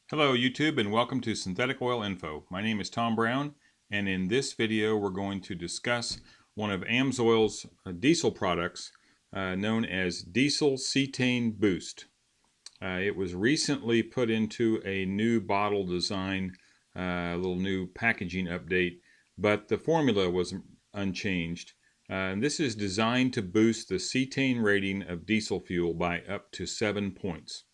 Hello YouTube and welcome to Synthetic Oil Info. My name is Tom Brown, and in this video we're going to discuss one of AMSOIL's diesel products known as Diesel Cetane Boost. It was recently put into a new bottle design, a little new packaging update, but the formula was unchanged. This is designed to boost the cetane rating of diesel fuel by up to 7 points.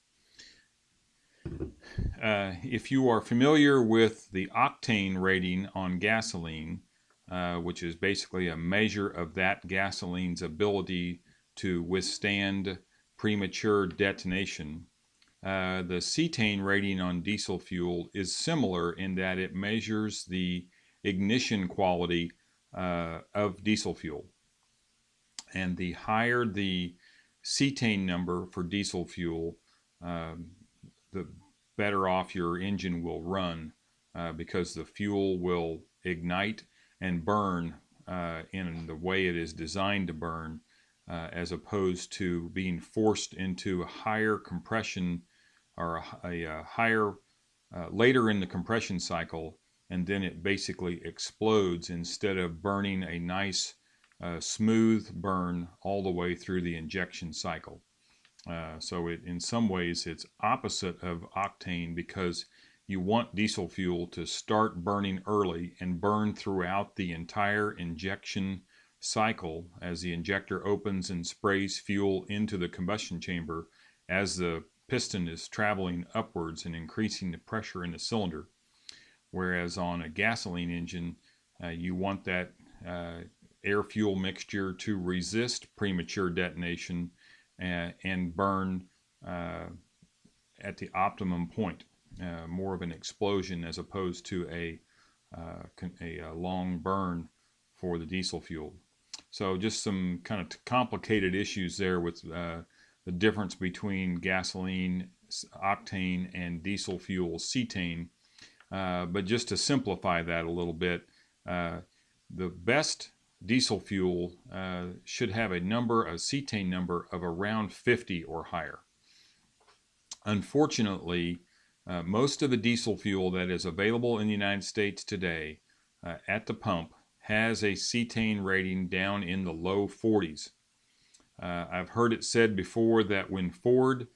If you are familiar with the octane rating on gasoline, which is basically a measure of that gasoline's ability to withstand premature detonation, the cetane rating on diesel fuel is similar in that it measures the ignition quality of diesel fuel. And the higher the cetane number for diesel fuel, the better off your engine will run because the fuel will ignite and burn in the way it is designed to burn, as opposed to being forced into a higher compression or a higher later in the compression cycle, and then it basically explodes instead of burning a nice smooth burn all the way through the injection cycle. So in some ways it's opposite of octane, because you want diesel fuel to start burning early and burn throughout the entire injection cycle as the injector opens and sprays fuel into the combustion chamber as the piston is traveling upwards and increasing the pressure in the cylinder. Whereas on a gasoline engine, you want that air-fuel mixture to resist premature detonation and burn at the optimum point, more of an explosion as opposed to a long burn for the diesel fuel. So just some kind of complicated issues there with the difference between gasoline, octane, and diesel fuel cetane. But just to simplify that a little bit, the best diesel fuel should have a cetane number of around 50 or higher. Unfortunately, most of the diesel fuel that is available in the United States today at the pump has a cetane rating down in the low 40s. I've heard it said before that when Ford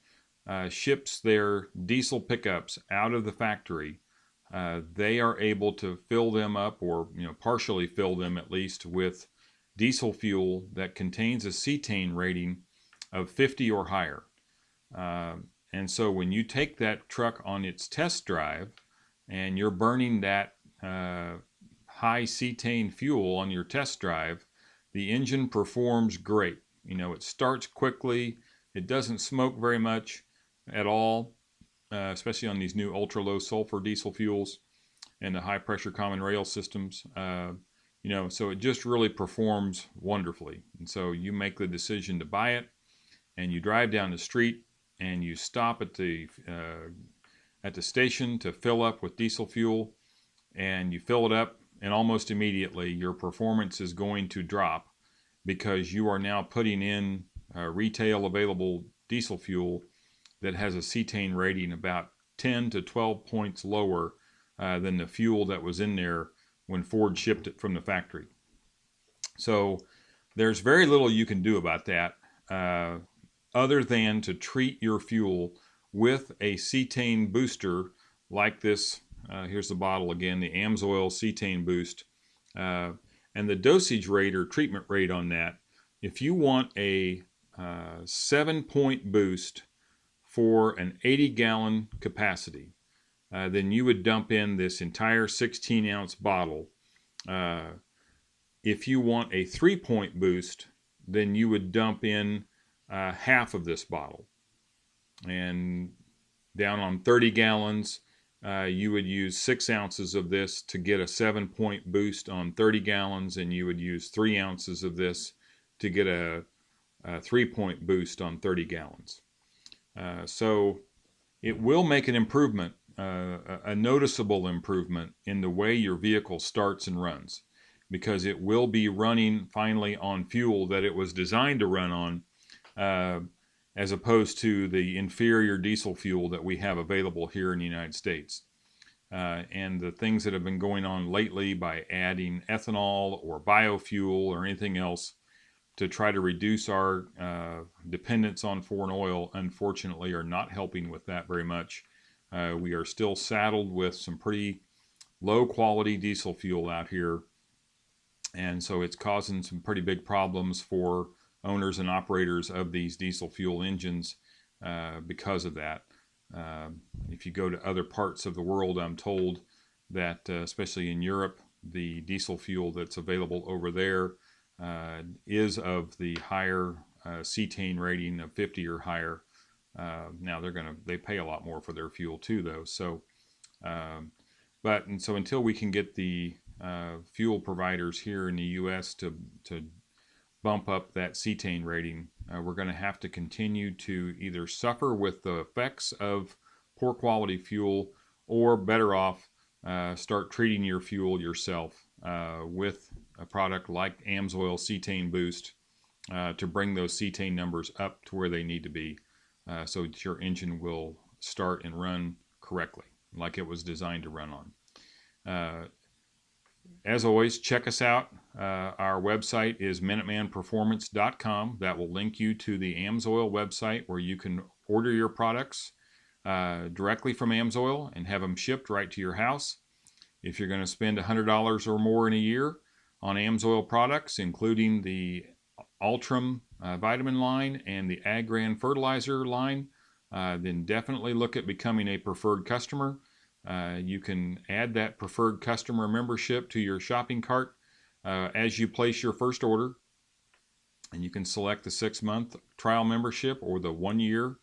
ships their diesel pickups out of the factory, they are able to fill them up, or partially fill them at least, with diesel fuel that contains a cetane rating of 50 or higher. And so when you take that truck on its test drive and you're burning that high cetane fuel on your test drive, the engine performs great. It starts quickly, it doesn't smoke very much at all, especially on these new ultra-low sulfur diesel fuels and the high-pressure common rail systems. So it just really performs wonderfully. And so you make the decision to buy it, and you drive down the street, and you stop at the station to fill up with diesel fuel, and you fill it up, and almost immediately your performance is going to drop, because you are now putting in retail available diesel fuel that has a cetane rating about 10 to 12 points lower than the fuel that was in there when Ford shipped it from the factory. So there's very little you can do about that other than to treat your fuel with a cetane booster like this. Here's the bottle again, the AMSOIL Cetane Boost. And the dosage rate or treatment rate on that, if you want a 7-point boost for an 80-gallon capacity, then you would dump in this entire 16-ounce bottle. If you want a 3-point boost, then you would dump in half of this bottle. And down on 30 gallons, you would use 6 ounces of this to get a 7-point boost on 30 gallons, and you would use 3 ounces of this to get a 3-point boost on 30 gallons. So it will make an improvement, a noticeable improvement in the way your vehicle starts and runs, because it will be running finally on fuel that it was designed to run on, as opposed to the inferior diesel fuel that we have available here in the United States. And the things that have been going on lately by adding ethanol or biofuel or anything else to try to reduce our dependence on foreign oil, unfortunately, are not helping with that very much. We are still saddled with some pretty low quality diesel fuel out here, and so it's causing some pretty big problems for owners and operators of these diesel fuel engines because of that. If you go to other parts of the world, I'm told that especially in Europe, the diesel fuel that's available over there is of the higher cetane rating of 50 or higher. Now they pay a lot more for their fuel too, though. So, so until we can get the fuel providers here in the U.S. to bump up that cetane rating, we're going to have to continue to either suffer with the effects of poor quality fuel, or better off start treating your fuel yourself with a product like AMSOIL Cetane Boost to bring those cetane numbers up to where they need to be, so that your engine will start and run correctly, like it was designed to run on. As always, check us out. Our website is MinutemanPerformance.com. That will link you to the AMSOIL website, where you can order your products directly from AMSOIL and have them shipped right to your house. If you're going to spend $100 or more in a year on AMSOIL products, including the Ultram vitamin line and the Ag-Gran fertilizer line, then definitely look at becoming a preferred customer. You can add that preferred customer membership to your shopping cart as you place your first order, and you can select the 6-month trial membership or the 1-year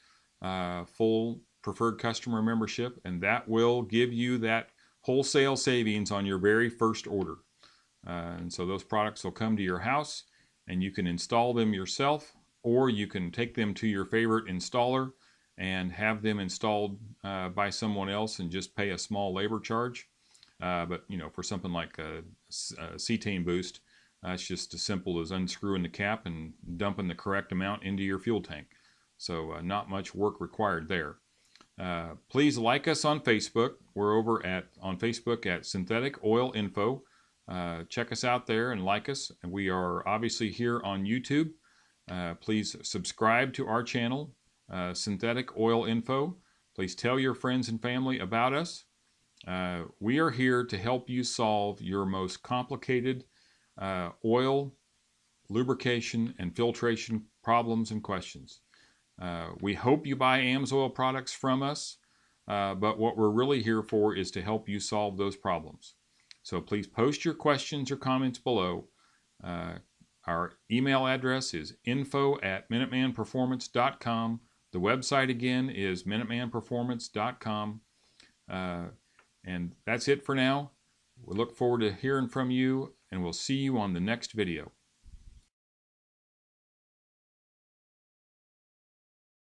full preferred customer membership, and that will give you that wholesale savings on your very first order. And so those products will come to your house, and you can install them yourself, or you can take them to your favorite installer and have them installed by someone else and just pay a small labor charge. But for something like a cetane boost, it's just as simple as unscrewing the cap and dumping the correct amount into your fuel tank. So not much work required there. Please like us on Facebook. We're over on Facebook at Synthetic Oil Info. Check us out there and like us. And we are obviously here on YouTube. Please subscribe to our channel, Synthetic Oil Info. Please tell your friends and family about us. We are here to help you solve your most complicated oil, lubrication, and filtration problems and questions. We hope you buy AMSOIL products from us, but what we're really here for is to help you solve those problems. So please post your questions or comments below. Our email address is info@MinutemanPerformance.com. The website again is MinutemanPerformance.com. And that's it for now. We look forward to hearing from you, and we'll see you on the next video.